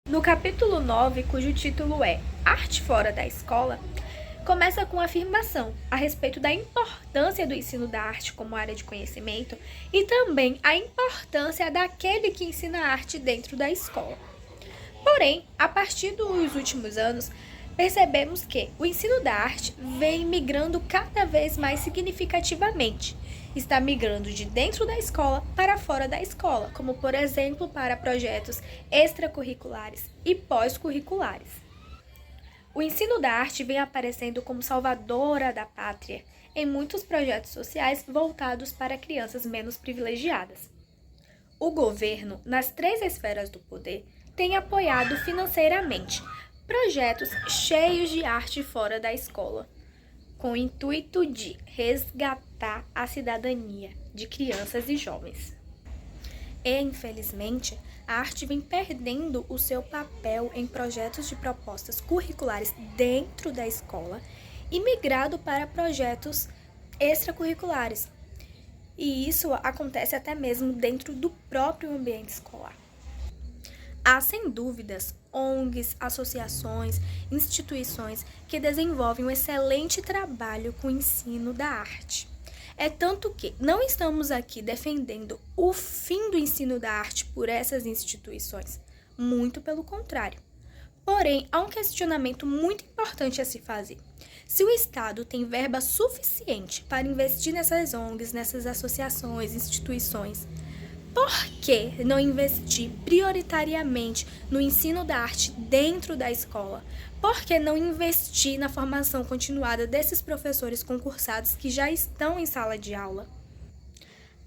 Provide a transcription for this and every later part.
No capítulo 9, cujo título é Arte Fora da Escola, começa com a afirmação a respeito da importância do ensino da arte como área de conhecimento e também a importância daquele que ensina arte dentro da escola. Porém, a partir dos últimos anos, percebemos que o ensino da arte vem migrando cada vez mais significativamente. Está migrando de dentro da escola para fora da escola, como por exemplo para projetos extracurriculares e pós-curriculares. O ensino da arte vem aparecendo como salvadora da pátria em muitos projetos sociais voltados para crianças menos privilegiadas. O governo, nas três esferas do poder, tem apoiado financeiramente projetos cheios de arte fora da escola, com o intuito de resgatar a cidadania de crianças e jovens. E, infelizmente, a arte vem perdendo o seu papel em projetos de propostas curriculares dentro da escola e migrado para projetos extracurriculares. E isso acontece até mesmo dentro do próprio ambiente escolar. Há, sem dúvidas, ONGs, associações, instituições que desenvolvem um excelente trabalho com o ensino da arte. É tanto que não estamos aqui defendendo o fim do ensino da arte por essas instituições, muito pelo contrário. Porém, há um questionamento muito importante a se fazer. Se o Estado tem verba suficiente para investir nessas ONGs, nessas associações, instituições, por que não investir prioritariamente no ensino da arte dentro da escola? Por que não investir na formação continuada desses professores concursados que já estão em sala de aula?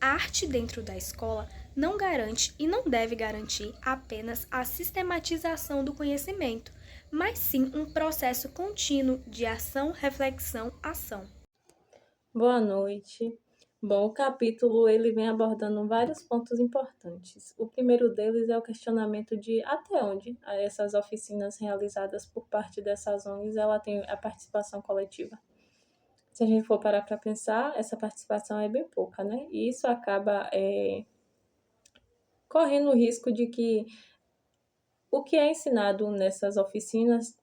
A arte dentro da escola não garante e não deve garantir apenas a sistematização do conhecimento, mas sim um processo contínuo de ação, reflexão, ação. Boa noite. Bom, o capítulo ele vem abordando vários pontos importantes. O primeiro deles é o questionamento de até onde essas oficinas realizadas por parte dessas ONGs ela tem a participação coletiva. Se a gente for parar para pensar, essa participação é bem pouca, né? E isso acaba correndo o risco de que o que é ensinado nessas oficinas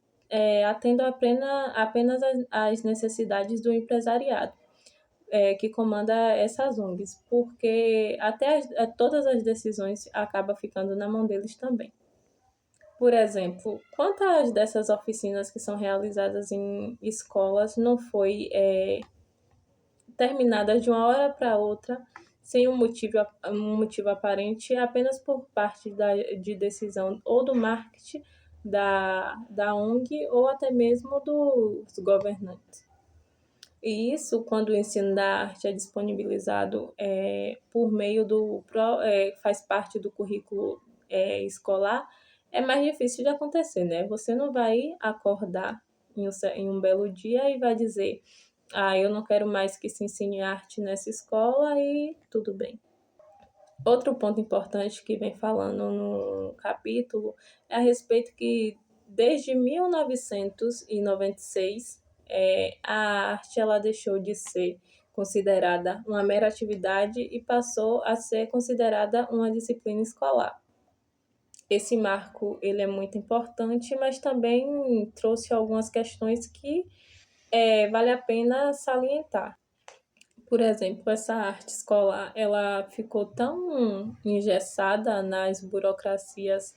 atenda apenas às necessidades do empresariado que comanda essas ONGs, porque todas as decisões acabam ficando na mão deles também. Por exemplo, quantas dessas oficinas que são realizadas em escolas não foi terminadas de uma hora para outra sem um motivo aparente, apenas por parte de decisão ou do marketing da ONG ou até mesmo dos governantes. E isso, quando o ensino da arte é disponibilizado por meio faz parte do currículo escolar, é mais difícil de acontecer, né? Você não vai acordar em um belo dia e vai dizer, eu não quero mais que se ensine arte nessa escola e tudo bem. Outro ponto importante que vem falando no capítulo é a respeito que desde 1996 a arte ela deixou de ser considerada uma mera atividade e passou a ser considerada uma disciplina escolar. Esse marco ele é muito importante, mas também trouxe algumas questões que vale a pena salientar. Por exemplo, essa arte escolar, ela ficou tão engessada nas burocracias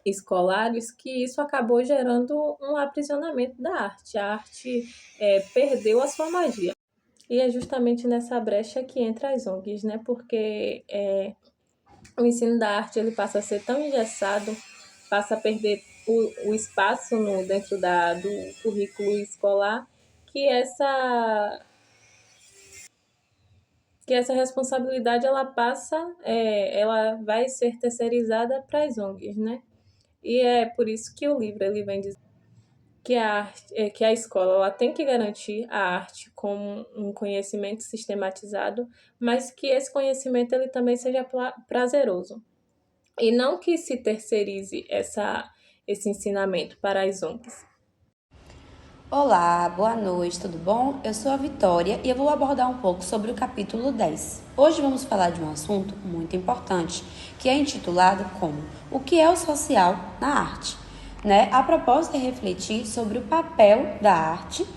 escolares que isso acabou gerando um aprisionamento da arte. A arte perdeu a sua magia. E é justamente nessa brecha que entra as ONGs, né? Porque o ensino da arte ele passa a ser tão engessado, passa a perder o espaço dentro do currículo escolar, que essa responsabilidade ela vai ser terceirizada para as ONGs, né? E é por isso que o livro ele vem dizer que a escola ela tem que garantir a arte como um conhecimento sistematizado, mas que esse conhecimento ele também seja prazeroso. E não que se terceirize esse ensinamento para as ONGs. Olá, boa noite, tudo bom? Eu sou a Vitória e eu vou abordar um pouco sobre o capítulo 10. Hoje vamos falar de um assunto muito importante, que é intitulado como O que é o social na arte? A proposta é refletir sobre o papel da arte,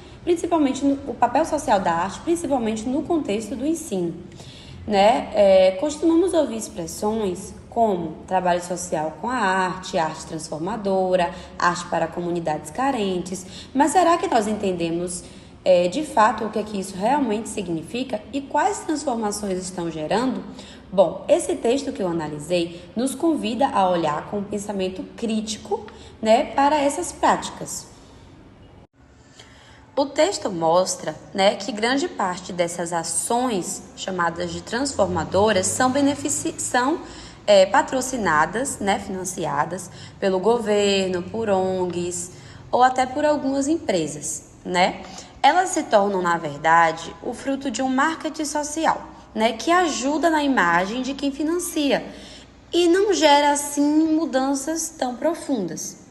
o papel social da arte, principalmente no contexto do ensino. Costumamos ouvir expressões como trabalho social com a arte transformadora, arte para comunidades carentes, mas será que nós entendemos de fato o que isso realmente significa e quais transformações estão gerando? Bom, esse texto que eu analisei nos convida a olhar com um pensamento crítico, para essas práticas. O texto mostra, que grande parte dessas ações chamadas de transformadoras são patrocinadas, financiadas pelo governo, por ONGs ou até por algumas empresas, Elas se tornam, na verdade, o fruto de um marketing social, que ajuda na imagem de quem financia e não gera, assim, mudanças tão profundas,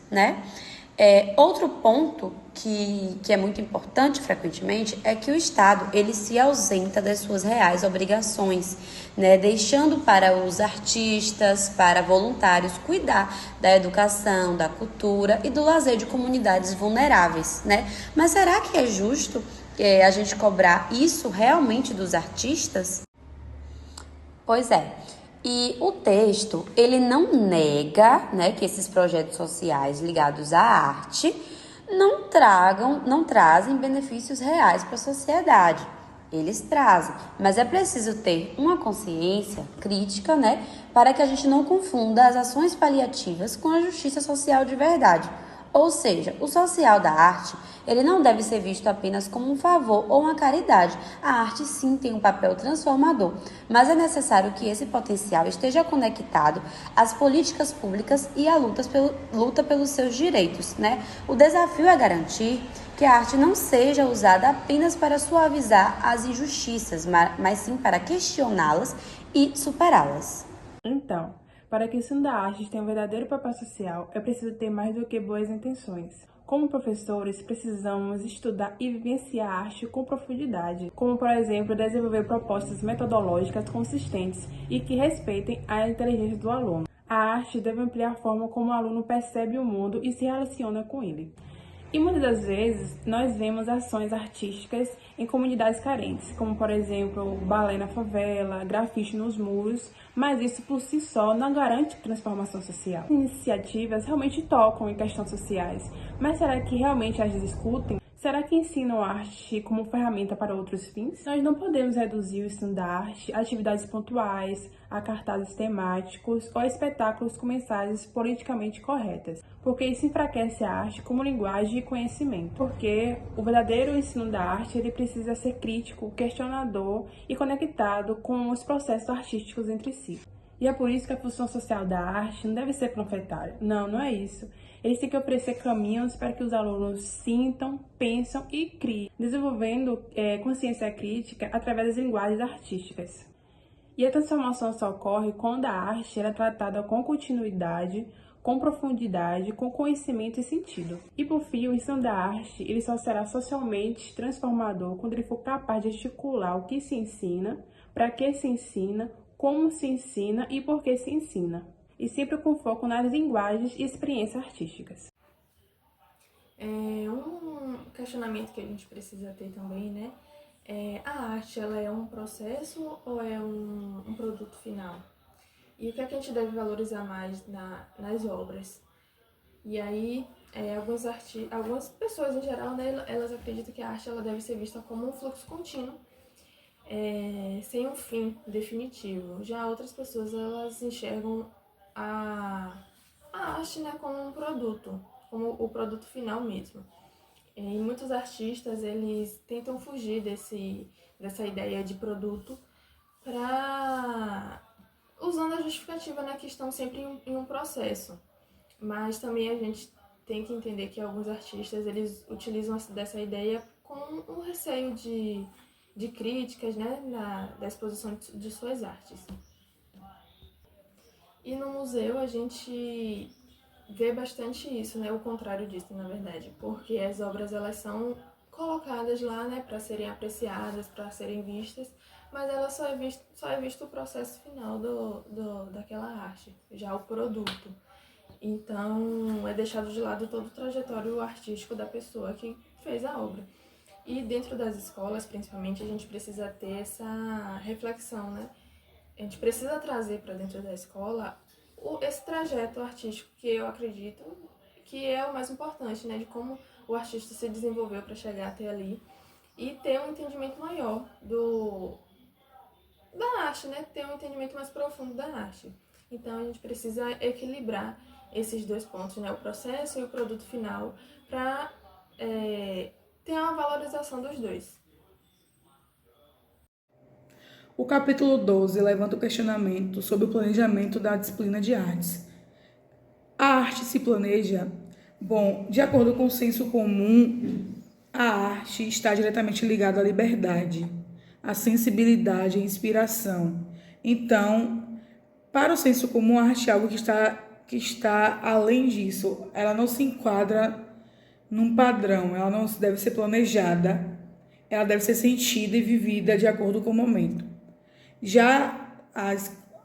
Outro ponto que é muito importante frequentemente é que o Estado ele se ausenta das suas reais obrigações, deixando para os artistas, para voluntários cuidar da educação, da cultura e do lazer de comunidades vulneráveis, Mas será que é justo a gente cobrar isso realmente dos artistas? Pois é. E o texto, ele não nega, que esses projetos sociais ligados à arte não trazem benefícios reais para a sociedade. Eles trazem, mas é preciso ter uma consciência crítica, para que a gente não confunda as ações paliativas com a justiça social de verdade. Ou seja, o social da arte, ele não deve ser visto apenas como um favor ou uma caridade. A arte sim tem um papel transformador, mas é necessário que esse potencial esteja conectado às políticas públicas e à luta pelos seus direitos, O desafio é garantir que a arte não seja usada apenas para suavizar as injustiças, mas sim para questioná-las e superá-las. Então, para que o ensino da arte tenha um verdadeiro papel social, é preciso ter mais do que boas intenções. Como professores, precisamos estudar e vivenciar a arte com profundidade, como, por exemplo, desenvolver propostas metodológicas consistentes e que respeitem a inteligência do aluno. A arte deve ampliar a forma como o aluno percebe o mundo e se relaciona com ele. E muitas das vezes nós vemos ações artísticas em comunidades carentes, como por exemplo balé na favela, grafite nos muros, mas isso por si só não garante transformação social. Iniciativas realmente tocam em questões sociais, mas será que realmente as discutem? Será que ensinam a arte como ferramenta para outros fins? Nós não podemos reduzir o ensino da arte a atividades pontuais, a cartazes temáticos ou a espetáculos com mensagens politicamente corretas, porque isso enfraquece a arte como linguagem e conhecimento. Porque o verdadeiro ensino da arte ele precisa ser crítico, questionador e conectado com os processos artísticos entre si. E é por isso que a função social da arte não deve ser panfletária. Não é isso. Eles têm que oferecer caminhos para que os alunos sintam, pensam e criem, desenvolvendo consciência crítica através das linguagens artísticas. E a transformação só ocorre quando a arte é tratada com continuidade, com profundidade, com conhecimento e sentido. E por fim, o ensino da arte ele só será socialmente transformador quando ele for capaz de articular o que se ensina, para que se ensina, como se ensina e por que se ensina, e sempre com foco nas linguagens e experiências artísticas. Um questionamento que a gente precisa ter também, a arte ela é um processo ou é um produto final? E o que é que a gente deve valorizar mais nas obras? E aí, algumas pessoas em geral, elas acreditam que a arte ela deve ser vista como um fluxo contínuo, sem um fim definitivo. Já outras pessoas, elas enxergam a arte, como um produto, como o produto final mesmo. E muitos artistas, eles tentam fugir dessa ideia de produto usando a justificativa, que estão sempre em um processo. Mas também a gente tem que entender que alguns artistas, eles utilizam dessa ideia com um receio de críticas, da exposição de suas artes. E no museu a gente vê bastante isso, né? O contrário disso, na verdade, porque as obras elas são colocadas lá, né, para serem apreciadas, para serem vistas, mas ela só é visto o processo final daquela arte, já o produto. Então, é deixado de lado todo o trajetório artístico da pessoa que fez a obra. E dentro das escolas, principalmente, a gente precisa ter essa reflexão, né? A gente precisa trazer para dentro da escola esse trajeto artístico que eu acredito que é o mais importante, né? De como o artista se desenvolveu para chegar até ali e ter um entendimento maior da arte, né? Ter um entendimento mais profundo da arte. Então, a gente precisa equilibrar esses dois pontos, né? O processo e o produto final, para ter uma valorização dos dois. O capítulo 12 levanta o questionamento sobre o planejamento da disciplina de artes. A arte se planeja? Bom, de acordo com o senso comum, a arte está diretamente ligada à liberdade, à sensibilidade e à inspiração. Então, para o senso comum, a arte é algo que está além disso. Ela não se enquadra num padrão, ela não deve ser planejada, ela deve ser sentida e vivida de acordo com o momento. Já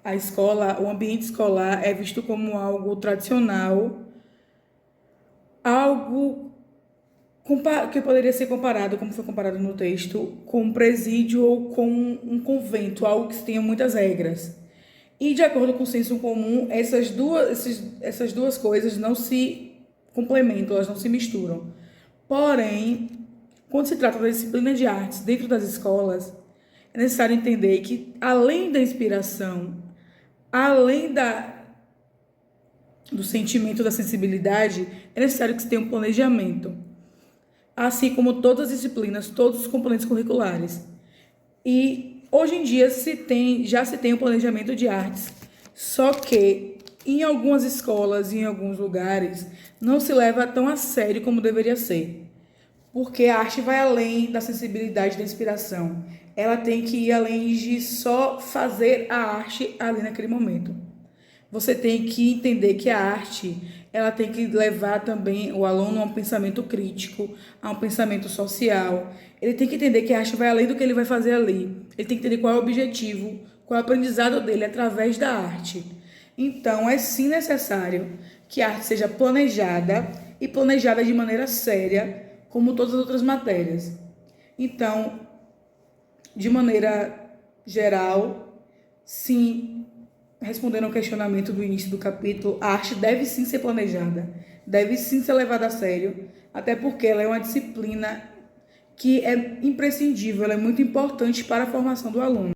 a escola, o ambiente escolar é visto como algo tradicional, algo que poderia ser comparado, como foi comparado no texto, com um presídio ou com um convento, algo que tenha muitas regras. E, de acordo com o senso comum, essas duas coisas não se complementam, elas não se misturam. Porém, quando se trata da disciplina de artes dentro das escolas, é necessário entender que, além da inspiração, além do sentimento da sensibilidade, é necessário que se tenha um planejamento, assim como todas as disciplinas, todos os componentes curriculares. E hoje em dia já se tem um planejamento de artes, só que em algumas escolas e em alguns lugares não se leva tão a sério como deveria ser, porque a arte vai além da sensibilidade e da inspiração. Ela tem que ir além de só fazer a arte ali naquele momento. Você tem que entender que a arte, ela tem que levar também o aluno a um pensamento crítico, a um pensamento social. Ele tem que entender que a arte vai além do que ele vai fazer ali. Ele tem que entender qual é o objetivo, qual é o aprendizado dele através da arte. Então, é sim necessário que a arte seja planejada e planejada de maneira séria, como todas as outras matérias. Então, de maneira geral, sim, respondendo ao questionamento do início do capítulo, a arte deve sim ser planejada, deve sim ser levada a sério, até porque ela é uma disciplina que é imprescindível, ela é muito importante para a formação do aluno.